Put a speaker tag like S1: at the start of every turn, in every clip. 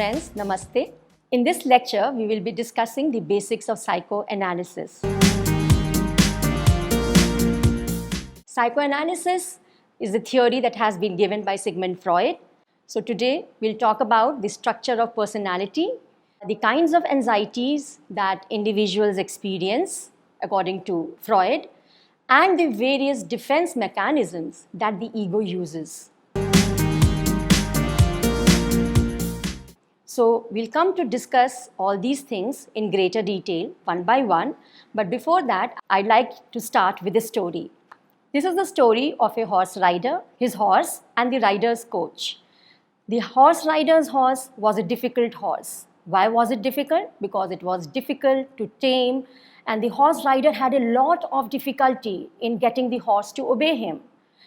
S1: friends, Namaste. In this lecture, we will be discussing the basics of psychoanalysis. Psychoanalysis is a theory that has been given by Sigmund Freud. So today, we'll talk about the structure of personality, the kinds of anxieties that individuals experience according to Freud, and the various defense mechanisms that the ego uses. So we'll come to discuss all these things in greater detail, one by one. But before that, I'd like to start with a story. This is the story of a horse rider, his horse, and the rider's coach. The horse rider's horse was a difficult horse. Why was it difficult? Because it was difficult to tame, and the horse rider had a lot of difficulty in getting the horse to obey him.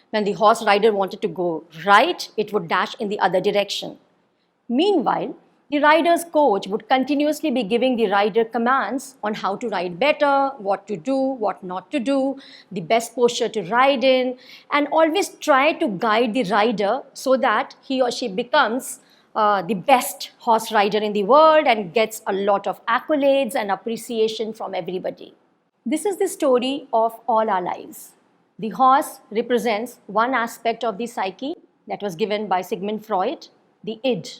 S1: When the horse rider wanted to go right, it would dash in the other direction. Meanwhile, the rider's coach would continuously be giving the rider commands on how to ride better, what to do, what not to do, the best posture to ride in, and always try to guide the rider so that he or she becomes the best horse rider in the world and gets a lot of accolades and appreciation from everybody. This is the story of all our lives. The horse represents one aspect of the psyche that was given by Sigmund Freud, the id.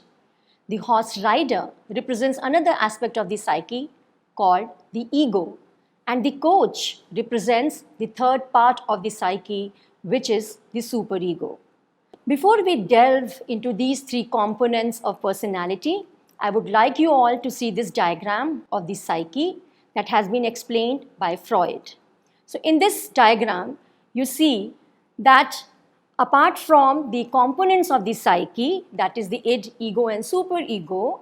S1: The horse rider represents another aspect of the psyche called the ego, and the coach represents the third part of the psyche, which is the superego. Before we delve into these three components of personality, I would like you all to see this diagram of the psyche that has been explained by Freud. So in this diagram, you see that apart from the components of the psyche, that is the id, ego, and superego,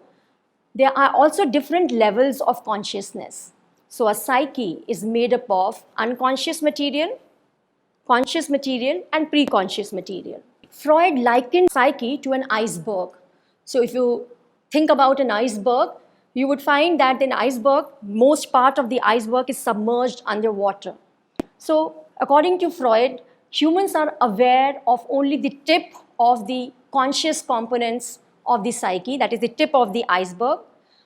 S1: there are also different levels of consciousness. So a psyche is made up of unconscious material, conscious material, and preconscious material. Freud likened psyche to an iceberg. So if you think about an iceberg, you would find that in iceberg, most part of the iceberg is submerged underwater. So according to Freud, humans are aware of only the tip of the conscious components of the psyche, that is the tip of the iceberg,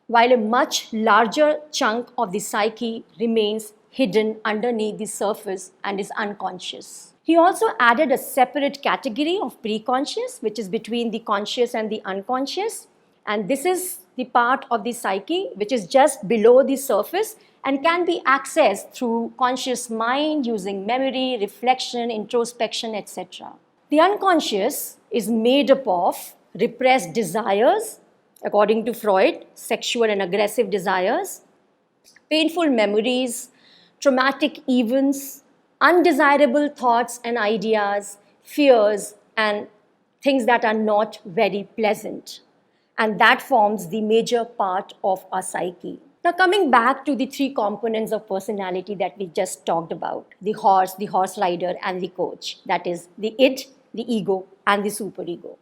S1: while a much larger chunk of the psyche remains hidden underneath the surface and is unconscious. He also added a separate category of preconscious, which is between the conscious and the unconscious, and this is the part of the psyche which is just below the surface and can be accessed through conscious mind using memory, reflection, introspection, etc. The unconscious is made up of repressed desires, according to Freud, sexual and aggressive desires, painful memories, traumatic events, undesirable thoughts and ideas, fears, and things that are not very pleasant. And that forms the major part of our psyche. Now coming back to the three components of personality that we just talked about, the horse rider, and the coach, that is the id, the ego, and the superego.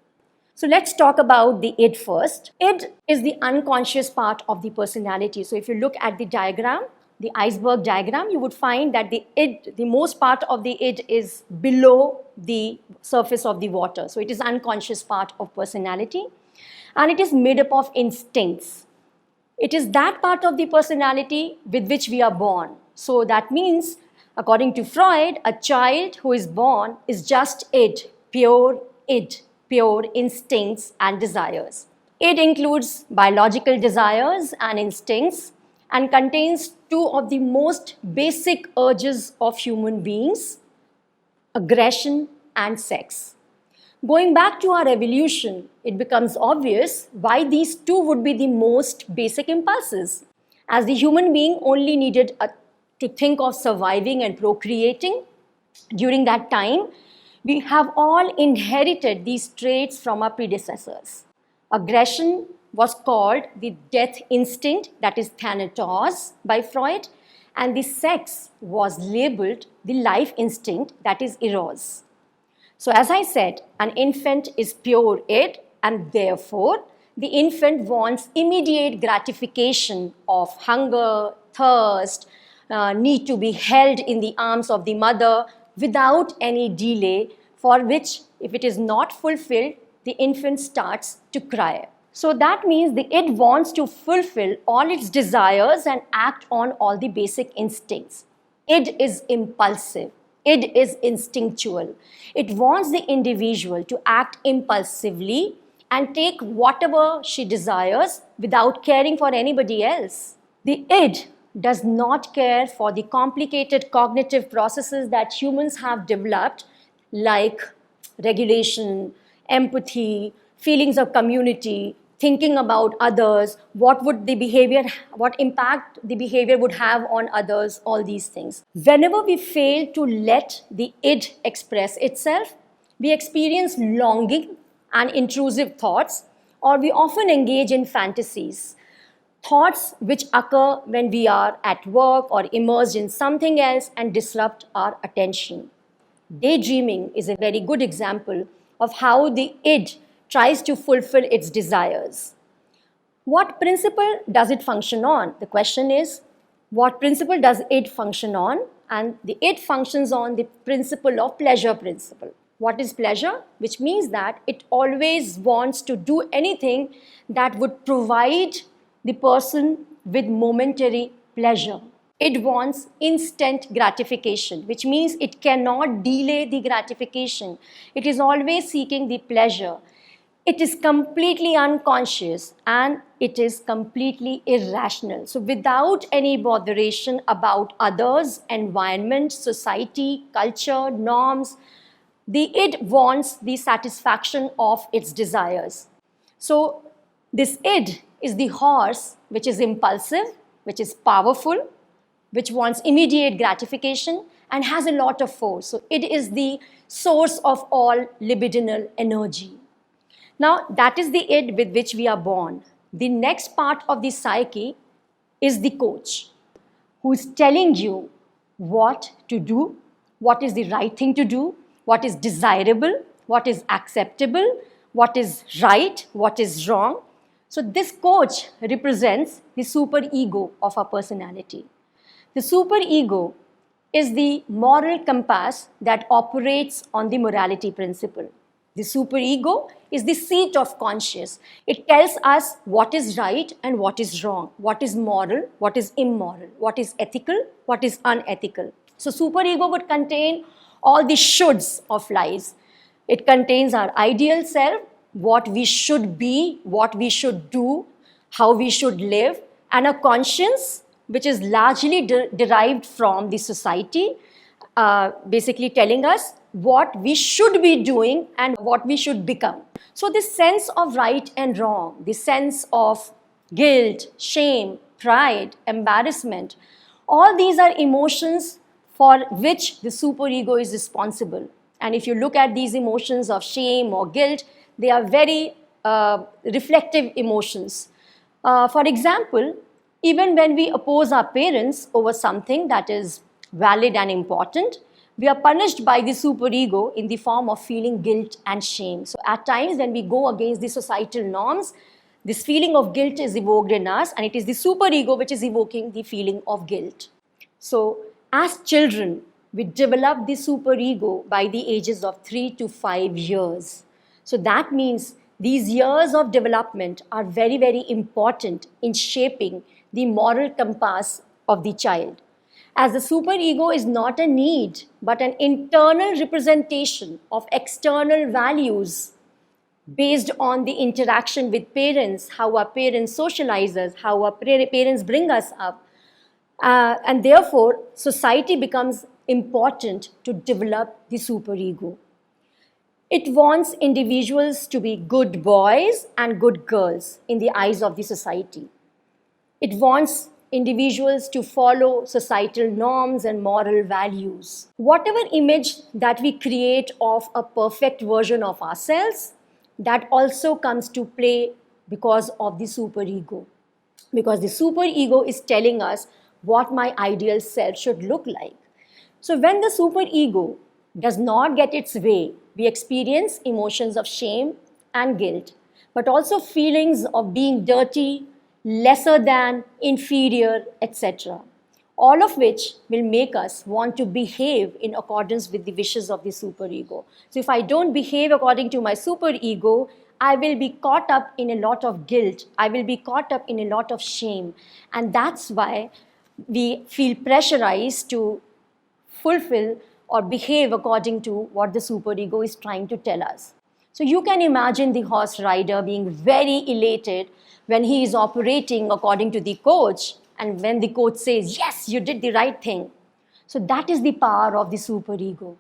S1: So let's talk about the id first. Id is the unconscious part of the personality. So if you look at the diagram, the iceberg diagram, you would find that the id, the most part of the id is below the surface of the water. So it is unconscious part of personality, and it is made up of instincts. It is that part of the personality with which we are born. So that means, according to Freud, a child who is born is just id, pure instincts and desires. Id includes biological desires and instincts and contains two of the most basic urges of human beings, aggression and sex. Going back to our evolution, it becomes obvious why these two would be the most basic impulses. As the human being only needed to think of surviving and procreating, during that time, we have all inherited these traits from our predecessors. Aggression was called the death instinct, that is thanatos, by Freud, and the sex was labeled the life instinct, that is eros. So as I said, an infant is pure id, and therefore the infant wants immediate gratification of hunger, thirst, need to be held in the arms of the mother without any delay, for which if it is not fulfilled, the infant starts to cry. So that means the id wants to fulfill all its desires and act on all the basic instincts. Id is impulsive. Id is instinctual. It wants the individual to act impulsively and take whatever she desires without caring for anybody else. The id does not care for the complicated cognitive processes that humans have developed, like regulation, empathy, feelings of community, thinking about others, what impact the behavior would have on others, all these things. Whenever we fail to let the id express itself, we experience longing and intrusive thoughts, or we often engage in fantasies. Thoughts which occur when we are at work or immersed in something else and disrupt our attention. Daydreaming is a very good example of how the id tries to fulfill its desires. What principle does it function on? The question is, what principle does id function on? And the id functions on the principle of pleasure principle. What is pleasure? Which means that it always wants to do anything that would provide the person with momentary pleasure. It wants instant gratification, which means it cannot delay the gratification. It is always seeking the pleasure. It is completely unconscious and it is completely irrational. So without any botheration about others, environment, society, culture, norms, the id wants the satisfaction of its desires. So this id is the horse which is impulsive, which is powerful, which wants immediate gratification and has a lot of force. So it is the source of all libidinal energy. Now, that is the id with which we are born. The next part of the psyche is the coach, who is telling you what to do, what is the right thing to do, what is desirable, what is acceptable, what is right, what is wrong. So this coach represents the superego of our personality. The superego is the moral compass that operates on the morality principle. The superego is the seat of conscience. It tells us what is right and what is wrong, what is moral, what is immoral, what is ethical, what is unethical. So superego would contain all the shoulds of lives. It contains our ideal self, what we should be, what we should do, how we should live, and a conscience which is largely derived from the society, basically telling us what we should be doing and what we should become. So this sense of right and wrong, the sense of guilt, shame, pride, embarrassment, all these are emotions for which the superego is responsible. And if you look at these emotions of shame or guilt, they are very reflective emotions. For example, even when we oppose our parents over something that is valid and important, we are punished by the superego in the form of feeling guilt and shame. So at times when we go against the societal norms, this feeling of guilt is evoked in us, and it is the superego which is evoking the feeling of guilt. So as children, we develop the superego by the ages of 3 to 5 years. So that means these years of development are very, very important in shaping the moral compass of the child. As the superego is not a need, but an internal representation of external values based on the interaction with parents, how our parents socialize us, how our parents bring us up. And therefore, society becomes important to develop the superego. It wants individuals to be good boys and good girls in the eyes of the society. It wants individuals to follow societal norms and moral values. Whatever image that we create of a perfect version of ourselves, that also comes to play because of the superego. Because the superego is telling us what my ideal self should look like. So when the superego does not get its way, we experience emotions of shame and guilt, but also feelings of being dirty, lesser than, inferior, etc. All of which will make us want to behave in accordance with the wishes of the superego. So if I don't behave according to my superego, I will be caught up in a lot of guilt. I will be caught up in a lot of shame. And that's why we feel pressurized to fulfill or behave according to what the superego is trying to tell us. So you can imagine the horse rider being very elated when he is operating according to the coach, and when the coach says, yes, you did the right thing. So that is the power of the superego.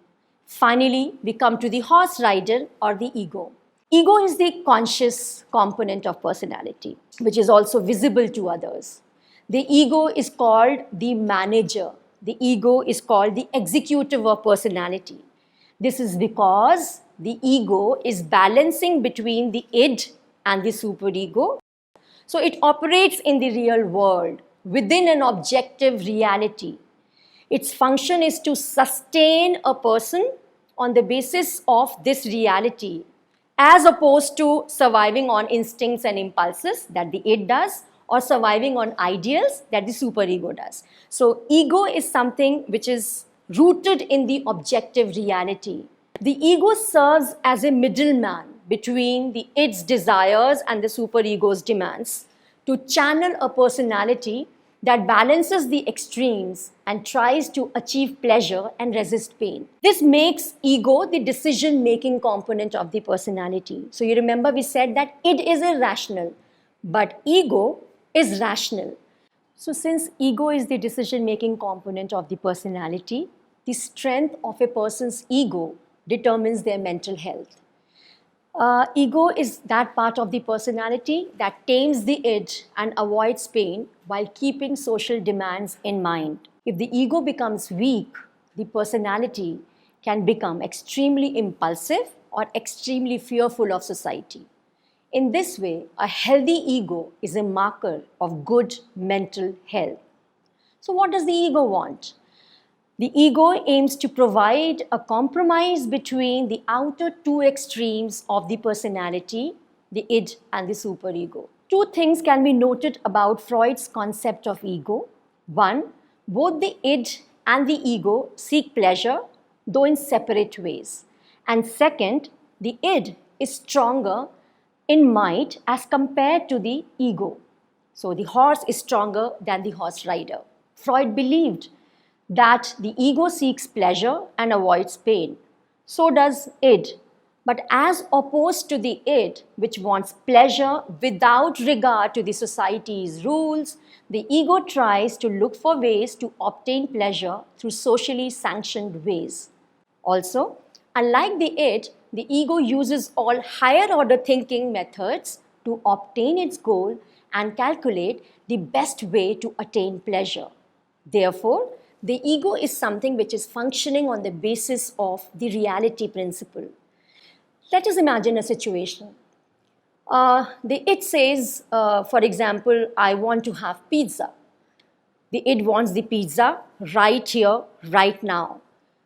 S1: Finally, we come to the horse rider or the ego. Ego is the conscious component of personality, which is also visible to others. The ego is called the manager. The ego is called the executive of personality. This is because the ego is balancing between the id and the superego. So it operates in the real world within an objective reality. Its function is to sustain a person on the basis of this reality, as opposed to surviving on instincts and impulses that the id does, or surviving on ideals that the superego does. So ego is something which is rooted in the objective reality. The ego serves as a middleman between the id's desires and the superego's demands to channel a personality that balances the extremes and tries to achieve pleasure and resist pain. This makes ego the decision-making component of the personality. So you remember we said that id is irrational, but ego is rational. So since ego is the decision-making component of the personality, the strength of a person's ego determines their mental health. Ego is that part of the personality that tames the id and avoids pain while keeping social demands in mind. If the ego becomes weak, the personality can become extremely impulsive or extremely fearful of society. In this way, a healthy ego is a marker of good mental health. So what does the ego want? The ego aims to provide a compromise between the outer two extremes of the personality, the id and the superego. Two things can be noted about Freud's concept of ego. One, both the id and the ego seek pleasure, though in separate ways. And second, the id is stronger in might as compared to the ego. So the horse is stronger than the horse rider. Freud believed that the ego seeks pleasure and avoids pain. So does id. But as opposed to the id, which wants pleasure without regard to the society's rules, the ego tries to look for ways to obtain pleasure through socially sanctioned ways. Also, unlike the id, the ego uses all higher order thinking methods to obtain its goal and calculate the best way to attain pleasure. Therefore, the ego is something which is functioning on the basis of the reality principle. Let us imagine a situation. The id says, for example, I want to have pizza. The id wants the pizza right here, right now.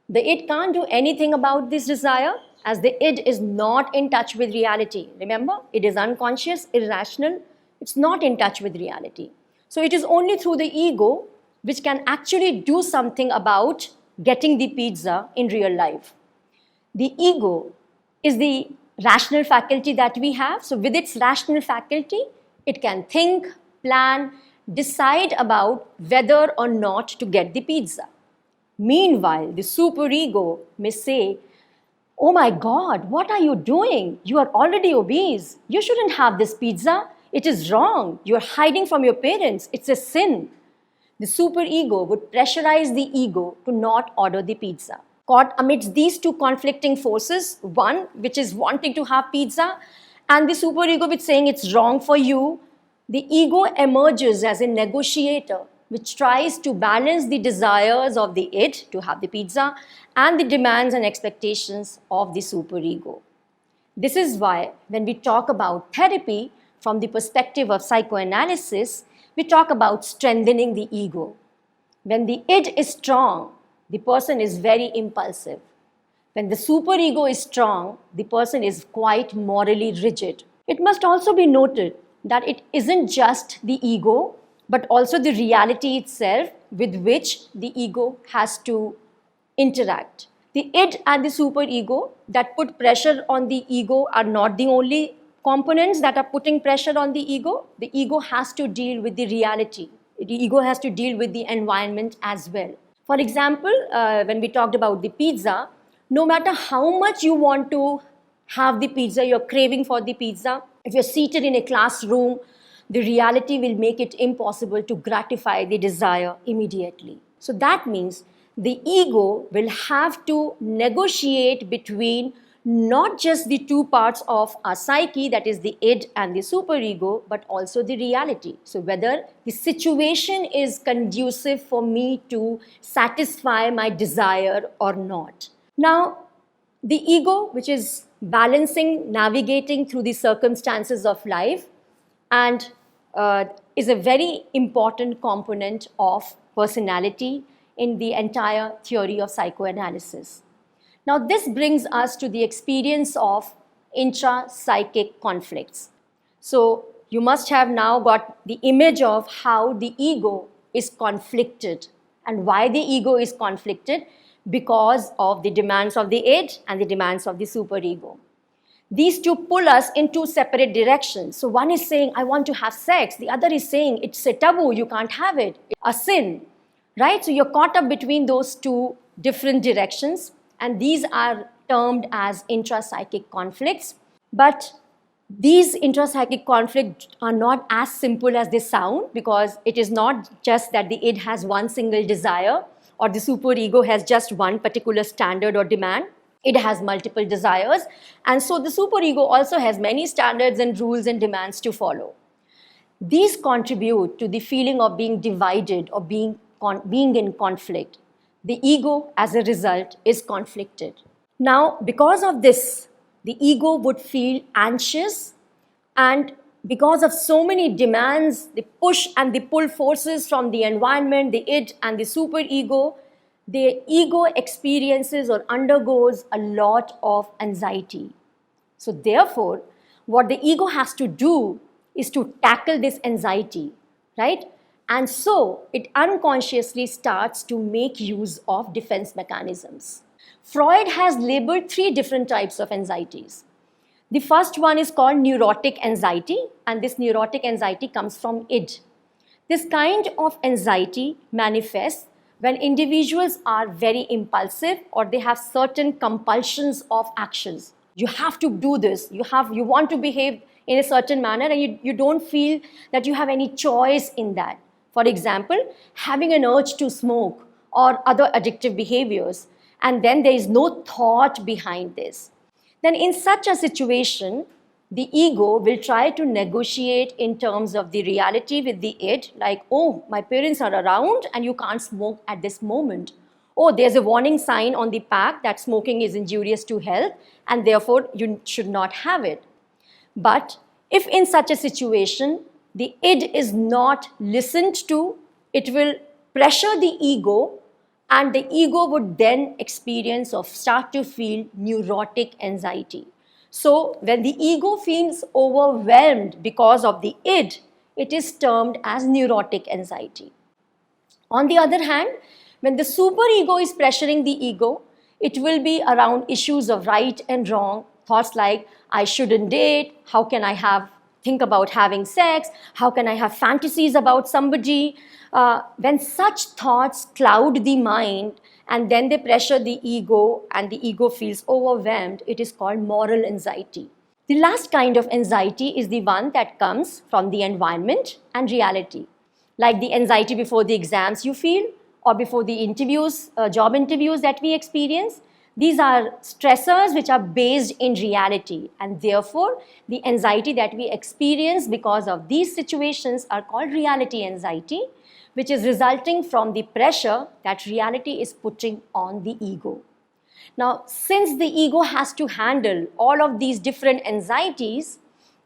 S1: The id can't do anything about this desire as the id is not in touch with reality. Remember, it is unconscious, irrational, it's not in touch with reality. So it is only through the ego which can actually do something about getting the pizza in real life. The ego is the rational faculty that we have. So with its rational faculty, it can think, plan, decide about whether or not to get the pizza. Meanwhile, the superego may say, oh my God, what are you doing? You are already obese. You shouldn't have this pizza. It is wrong. You are hiding from your parents. It's a sin. The superego would pressurize the ego to not order the pizza. Caught amidst these two conflicting forces, one which is wanting to have pizza and the superego which is saying it's wrong for you, the ego emerges as a negotiator which tries to balance the desires of the id to have the pizza and the demands and expectations of the superego. This is why when we talk about therapy from the perspective of psychoanalysis, we talk about strengthening the ego. When the id is strong, the person is very impulsive. When the superego is strong, the person is quite morally rigid. It must also be noted that it isn't just the ego, but also the reality itself with which the ego has to interact. The id and the superego that put pressure on the ego are not the only components that are putting pressure on the ego has to deal with the reality. The ego has to deal with the environment as well. For example, when we talked about the pizza, no matter how much you want to have the pizza, you're craving for the pizza, if you're seated in a classroom, the reality will make it impossible to gratify the desire immediately. So that means the ego will have to negotiate between not just the two parts of our psyche, that is the id and the superego, but also the reality. So whether the situation is conducive for me to satisfy my desire or not. Now, the ego, which is balancing, navigating through the circumstances of life, and is a very important component of personality in the entire theory of psychoanalysis. Now, this brings us to the experience of intra-psychic conflicts. So, you must have now got the image of how the ego is conflicted and why the ego is conflicted, because of the demands of the id and the demands of the superego. These two pull us in two separate directions. So one is saying, I want to have sex. The other is saying, it's a taboo, you can't have it, a sin, right? So you're caught up between those two different directions, and these are termed as intrapsychic conflicts. But these intrapsychic conflicts are not as simple as they sound, because it is not just that the id has one single desire or the superego has just one particular standard or demand. It has multiple desires, and so the superego also has many standards and rules and demands to follow. These contribute to the feeling of being divided or being in conflict. The ego, as a result, is conflicted. Now, because of this, the ego would feel anxious, and because of so many demands, the push and the pull forces from the environment, the id and the superego, the ego experiences or undergoes a lot of anxiety. So therefore, what the ego has to do is to tackle this anxiety, right? And so it unconsciously starts to make use of defense mechanisms. Freud has labeled 3 different types of anxieties. The first one is called neurotic anxiety, and this neurotic anxiety comes from id. This kind of anxiety manifests when individuals are very impulsive or they have certain compulsions of actions. You have to do this, you want to behave in a certain manner, and you don't feel that you have any choice in that. For example, having an urge to smoke or other addictive behaviors, and then there is no thought behind this. Then in such a situation, the ego will try to negotiate in terms of the reality with the id, like, oh, my parents are around and you can't smoke at this moment. Oh, there's a warning sign on the pack that smoking is injurious to health and therefore you should not have it. But if in such a situation, the id is not listened to, it will pressure the ego, and the ego would then experience or start to feel neurotic anxiety. So when the ego feels overwhelmed because of the id, it is termed as neurotic anxiety. On the other hand, when the superego is pressuring the ego, it will be around issues of right and wrong, thoughts like, I shouldn't date, how can I think about having sex, how can I have fantasies about somebody. When such thoughts cloud the mind and then they pressure the ego and the ego feels overwhelmed, it is called moral anxiety. The last kind of anxiety is the one that comes from the environment and reality, like the anxiety before the exams you feel or before the interviews, job interviews that we experience. These are stressors which are based in reality, and therefore the anxiety that we experience because of these situations are called reality anxiety, which is resulting from the pressure that reality is putting on the ego. Now, since the ego has to handle all of these different anxieties,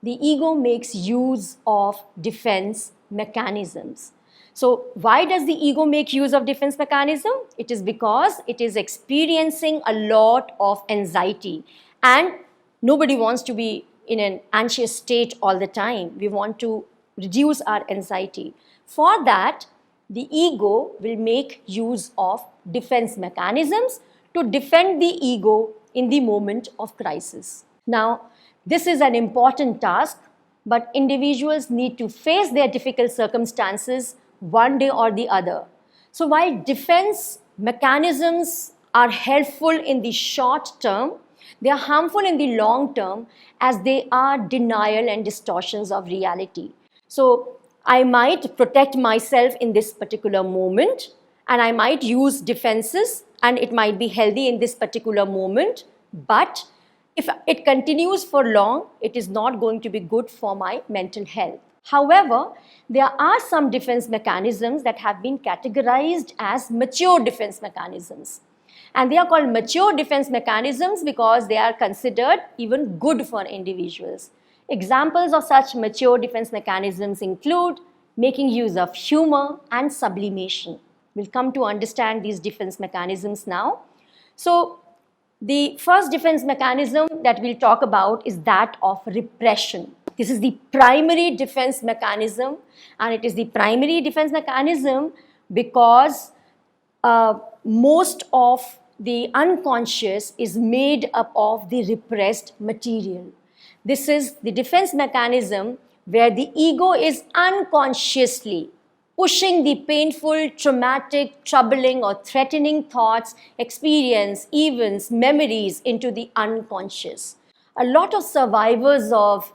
S1: the ego makes use of defense mechanisms. So why does the ego make use of defense mechanism? It is because it is experiencing a lot of anxiety, and nobody wants to be in an anxious state all the time. We want to reduce our anxiety. For that, the ego will make use of defense mechanisms to defend the ego in the moment of crisis. Now, This is an important task, but individuals need to face their difficult circumstances one day or the other. So while defense mechanisms are helpful in the short term, they are harmful in the long term as they are denial and distortions of reality. So I might protect myself in this particular moment, and I might use defenses, and it might be healthy in this particular moment, but if it continues for long, it is not going to be good for my mental health. However, there are some defense mechanisms that have been categorized as mature defense mechanisms. And they are called mature defense mechanisms because they are considered even good for individuals. Examples of such mature defense mechanisms include making use of humor and sublimation. We'll come to understand these defense mechanisms now. So, the first defense mechanism that we'll talk about is that of repression. This is the primary defense mechanism, and it is the primary defense mechanism because most of the unconscious is made up of the repressed material. This is the defense mechanism where the ego is unconsciously pushing the painful, traumatic, troubling, or threatening thoughts, experience, events, memories into the unconscious. A lot of survivors of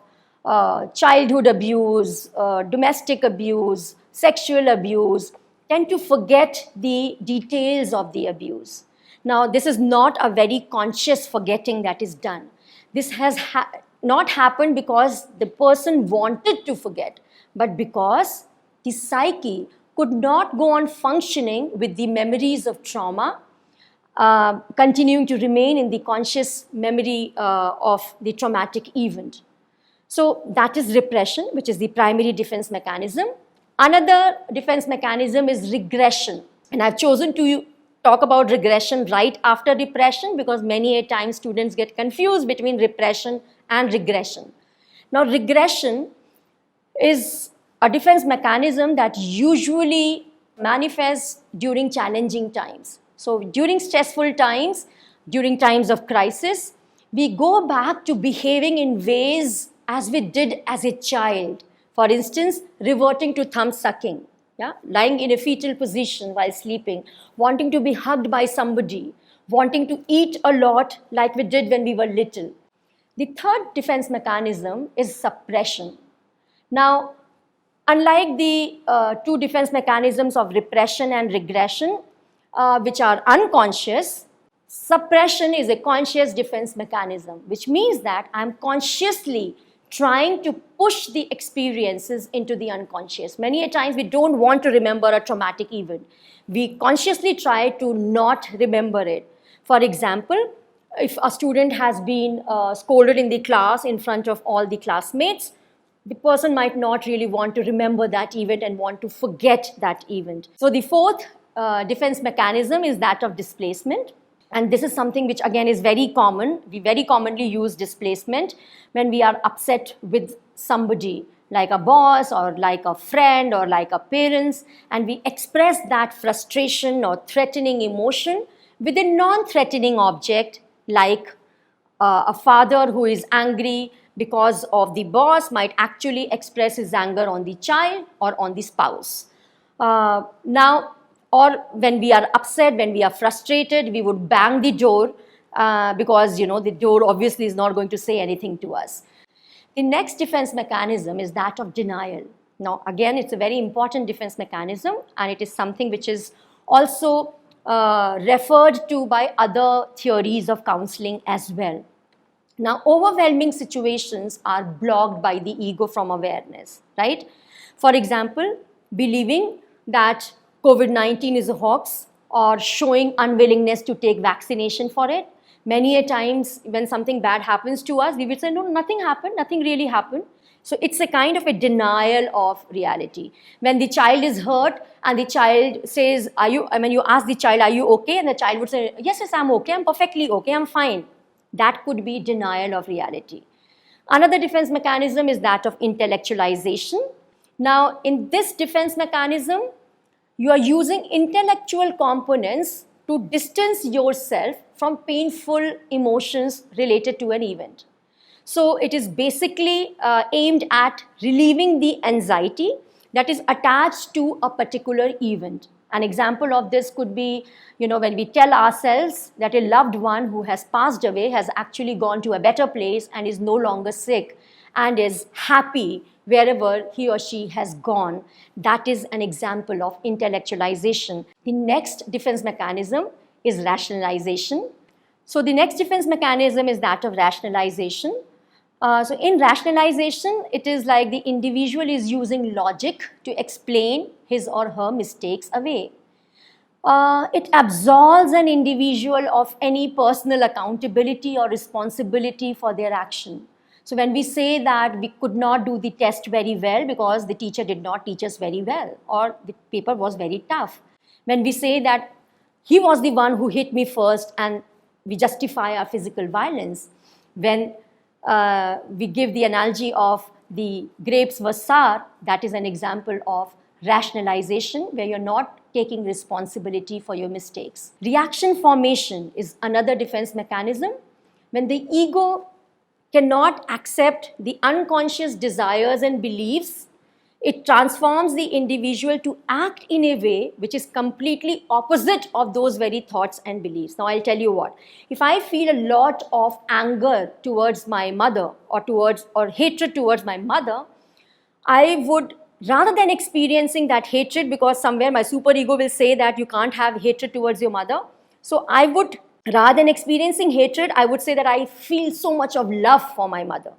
S1: childhood abuse, domestic abuse, sexual abuse tend to forget the details of the abuse. Now, this is not a very conscious forgetting that is done. This has not happened because the person wanted to forget, but because the psyche could not go on functioning with the memories of trauma, continuing to remain in the conscious memory of the traumatic event. So that is repression, which is the primary defense mechanism. Another defense mechanism is regression. And I've chosen to talk about regression right after repression because many a time students get confused between repression and regression. Now, regression is a defense mechanism that usually manifests during challenging times. So during stressful times, during times of crisis, we go back to behaving in ways as we did as a child. For instance, reverting to thumb sucking, lying in a fetal position while sleeping, wanting to be hugged by somebody, wanting to eat a lot like we did when we were little. The third defense mechanism is suppression. Now, unlike the two defense mechanisms of repression and regression, which are unconscious, suppression is a conscious defense mechanism, which means that I'm consciously trying to push the experiences into the unconscious. Many a times we don't want to remember a traumatic event. We consciously try to not remember it. For example, if a student has been scolded in the class in front of all the classmates, the person might not really want to remember that event and want to forget that event. So the fourth defense mechanism is that of displacement. And this is something which again is very common. We very commonly use displacement when we are upset with somebody, like a boss or like a friend or like a parents, and we express that frustration or threatening emotion with a non-threatening object like a father who is angry because of the boss might actually express his anger on the child or on the spouse. Or when we are upset, when we are frustrated, we would bang the door because the door obviously is not going to say anything to us. The next defense mechanism is that of denial. Now, again, it's a very important defense mechanism, and it is something which is also referred to by other theories of counseling as well. Now, overwhelming situations are blocked by the ego from awareness, right? For example, believing that COVID-19 is a hoax or showing unwillingness to take vaccination for it. Many a times when something bad happens to us, we would say, no, nothing happened, nothing really happened. So it's a kind of a denial of reality. When the child is hurt and the child says, you ask the child, are you okay? And the child would say, yes, I'm okay, I'm perfectly okay, I'm fine. That could be denial of reality. Another defense mechanism is that of intellectualization. Now, in this defense mechanism, you are using intellectual components to distance yourself from painful emotions related to an event. So it is basically aimed at relieving the anxiety that is attached to a particular event. An example of this could be, when we tell ourselves that a loved one who has passed away has actually gone to a better place and is no longer sick and is happy wherever he or she has gone. That is an example of intellectualization. The next defense mechanism is rationalization. So the next defense mechanism is that of rationalization. So in rationalization, it is like the individual is using logic to explain his or her mistakes away. It absolves an individual of any personal accountability or responsibility for their action. So when we say that we could not do the test very well because the teacher did not teach us very well or the paper was very tough. When we say that he was the one who hit me first and we justify our physical violence. When we give the analogy of the grapes were sour, that is an example of rationalization where you're not taking responsibility for your mistakes. Reaction formation is another defense mechanism. When the ego cannot accept the unconscious desires and beliefs, it transforms the individual to act in a way which is completely opposite of those very thoughts and beliefs. Now, I'll tell you what. If I feel a lot of anger towards my mother or hatred towards my mother, I would, rather than experiencing that hatred, because somewhere my superego will say that you can't have hatred towards your mother, so I would, rather than experiencing hatred, I would say that I feel so much of love for my mother.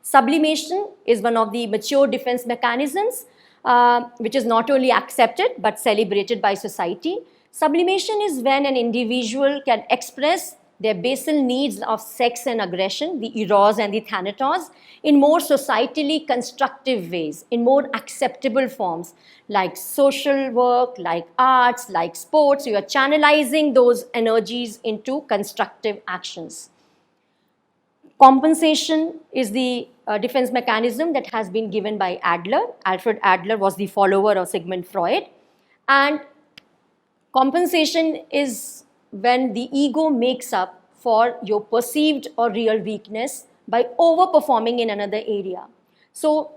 S1: Sublimation is one of the mature defense mechanisms, which is not only accepted but celebrated by society. Sublimation is when an individual can express their basal needs of sex and aggression, the eros and the thanatos, in more societally constructive ways, in more acceptable forms, like social work, like arts, like sports. You are channelizing those energies into constructive actions. Compensation is the defense mechanism that has been given by Adler. Alfred Adler was the follower of Sigmund Freud. And compensation is when the ego makes up for your perceived or real weakness by overperforming in another area. So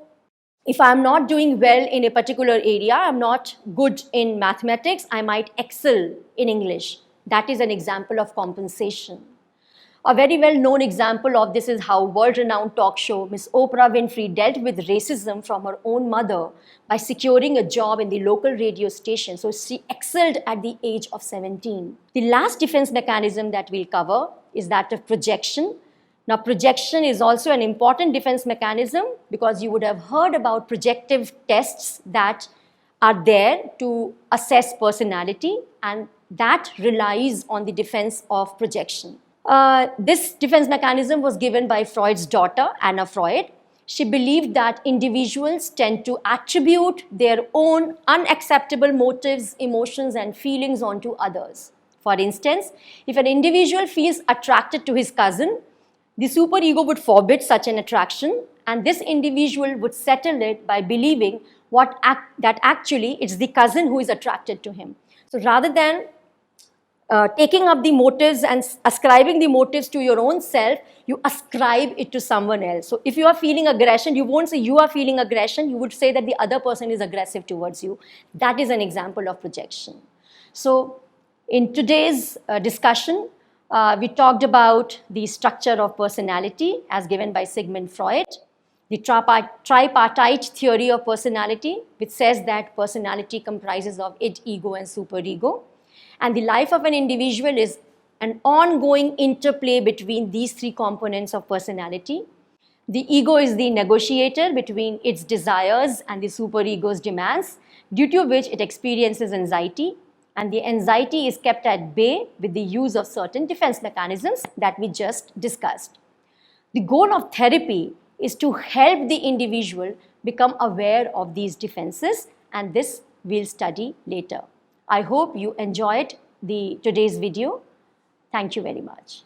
S1: if I'm not doing well in a particular area, I'm not good in mathematics, I might excel in English. That is an example of compensation. A very well-known example of this is how world-renowned talk show Miss Oprah Winfrey dealt with racism from her own mother by securing a job in the local radio station. So she excelled at the age of 17. The last defense mechanism that we'll cover is that of projection. Now, projection is also an important defense mechanism because you would have heard about projective tests that are there to assess personality, and that relies on the defense of projection. This defense mechanism was given by Freud's daughter, Anna Freud. She believed that individuals tend to attribute their own unacceptable motives, emotions, and feelings onto others. For instance, if an individual feels attracted to his cousin, the superego would forbid such an attraction, and this individual would settle it by believing that actually it's the cousin who is attracted to him. So rather than taking up the motives and ascribing the motives to your own self, you ascribe it to someone else. So if you are feeling aggression, you won't say you are feeling aggression, you would say that the other person is aggressive towards you. That is an example of projection. So in today's discussion, we talked about the structure of personality as given by Sigmund Freud, the tripartite theory of personality, which says that personality comprises of id, ego, and superego. And the life of an individual is an ongoing interplay between these three components of personality. The ego is the negotiator between its desires and the superego's demands, due to which it experiences anxiety. And the anxiety is kept at bay with the use of certain defense mechanisms that we just discussed. The goal of therapy is to help the individual become aware of these defenses, and this we'll study later. I hope you enjoyed today's video. Thank you very much.